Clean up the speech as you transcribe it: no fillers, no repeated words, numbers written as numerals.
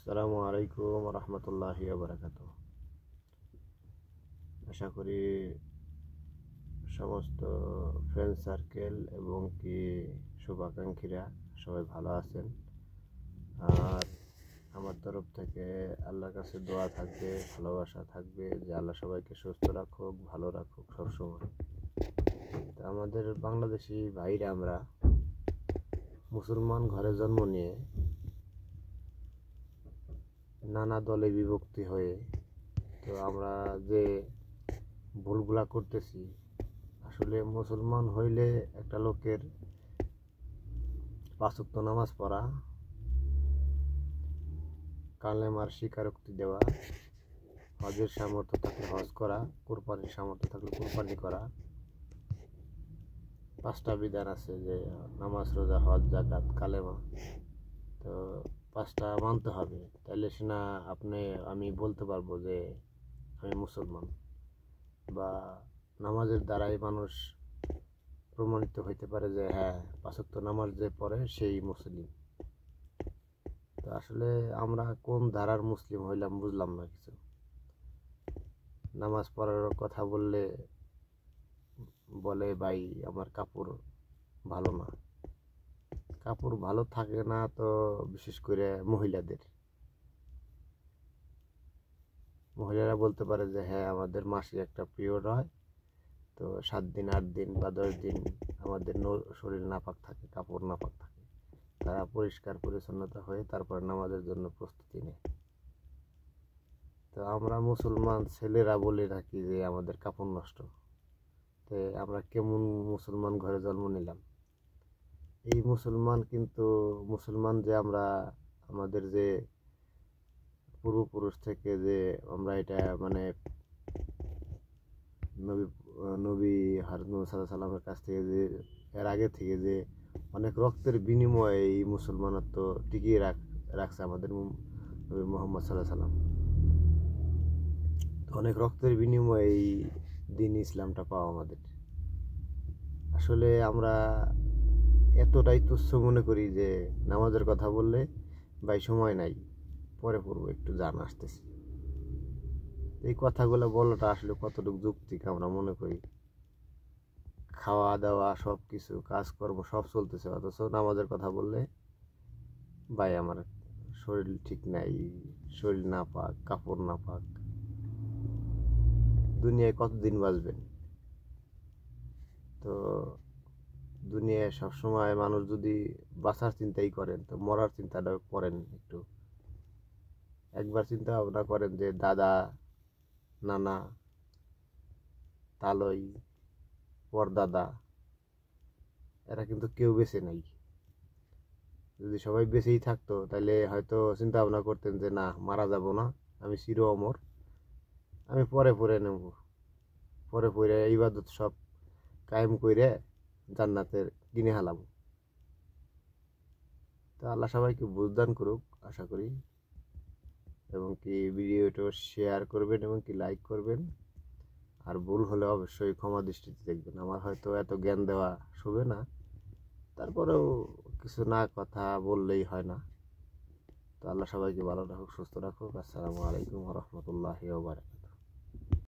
আসসালামু আলাইকুম রহমতুল্লাহি বারাকাতুহু। আশা করি সমস্ত ফ্রেন্ড সার্কেল এবং কি শুভাকাঙ্ক্ষীরা সবাই ভালো আছেন। আর আমার তরফ থেকে আল্লাহর কাছে দোয়া থাকবে, ভালোবাসা থাকবে যে আল্লাহ সবাইকে সুস্থ রাখুক, ভালো রাখুক সবসময়। তো আমাদের বাংলাদেশি ভাইরা আমরা মুসলমান ঘরে জন্ম নিয়ে নানা দলে বিভক্তি হয়ে তো আমরা যে ভুলগুলা করতেছি, আসলে মুসলমান হইলে একটা লোকের 5 ওয়াক্ত নামাজ পড়া, কালেমার স্বীকারোক্তি দেওয়া, হজের সামর্থ্য থাকলে হজ করা, কোরবানির সামর্থ্য থাকলে কোরবানি করা। 5টা বিধান আছে যে নামাজ, রোজা, হজ, যাকাত, কালেমা। তো 5টা মানতে হবে, তাইলে না আমি বলতে পারবো যে আমি মুসলমান, বা নামাজের দ্বারাই মানুষ প্রমাণিত হইতে পারে যে হ্যাঁ 5 ওয়াক্ত নামাজ যে পড়ে সেই মুসলিম। তো আসলে আমরা কোন ধারার মুসলিম হইলাম বুঝলাম না কিছু। নামাজ পড়ার কথা বলে ভাই আমার কাপড় ভালো না। কাপড় ভালো থাকে না তো বিশেষ করে মহিলারা বলতে পারে যে হ্যাঁ আমাদের মাসে একটা পিরিয়ড হয়, তো 7 দিন 8 দিন বা 10 দিন আমাদের শরীর নাপাক থাকে, কাপড় নাপাক থাকে। তারা পরিষ্কার পরিচ্ছন্নতা হয়ে তারপর নামাজের জন্য প্রস্তুতি নেয়। তো আমরা মুসলমান ছেলেরা বলে থাকি যে আমাদের কাপড় নষ্ট। তো আমরা কেমন মুসলমান ঘরে জন্ম নিলাম? এই মুসলমান যে আমরা, আমাদের যে পূর্বপুরুষ থেকে যে আমরা এটা মানে নবী নবী হযরত সাল্লাল্লাহু আলাইহি সাল্লামের কাছ থেকে যে এর আগে থেকে যে অনেক রক্তের বিনিময়ে এই মুসলমানত্ব টিকিয়ে রাখছে আমাদের নবী মুহাম্মদ সাল্লাল্লাহু আলাইহি সাল্লাম। অনেক রক্তের বিনিময়ে এই দিন ইসলামটা পাওয়া আমাদের। আসলে আমরা এতটাই তুচ্ছ মনে করি যে নামাজের কথা বললে ভাই সময় নাই, পরে পড়বো, একটু জান আসতেছি। এই কথাগুলো বলাটা আসলে কতটুকু যৌক্তিক আমরা মনে করি? খাওয়া দাওয়া সব কিছু কাজকর্ম সব চলতেছে, অথচ নামাজের কথা বললে ভাই আমার শরীর ঠিক নাই, শরীর না পাক, কাপড় না পাক, দুনিয়ায় কতদিন বাঁচবেন? তো দুনিয়ায় সবসময় মানুষ যদি বাঁচার চিন্তাই করেন তো মরার চিন্তাটা করেন একটু। একবার চিন্তা ভাবনা করেন যে দাদা, নানা, তালই, পরদাদা, এরা কিন্তু কেউ বেঁচে নাই। যদি সবাই বেঁচেই থাকতো তাহলে হয়তো চিন্তা ভাবনা করতেন যে না, মারা যাব না, আমি চির অমর, আমি পরে নেব, পরে ইবাদত সব কায়েম করে জান্নাতের কিনে হালাম। তো আল্লাহ সবাইকে বুঝদান করুক আশা করি, এবং কি ভিডিওটা শেয়ার করবেন এবং কি লাইক করবেন। আর ভুল হলে অবশ্যই ক্ষমা দৃষ্টিতে দেখবেন। আমার হয়তো এত জ্ঞান দেওয়া শোভে না, তারপরেও কিছু না কথা বললেই হয় না। তো আল্লাহ সবাইকে ভালো রাখুক, সুস্থ রাখুক। আসসালামু আলাইকুম রহমতুল্লাহি ওয়া বারাকাতুহু।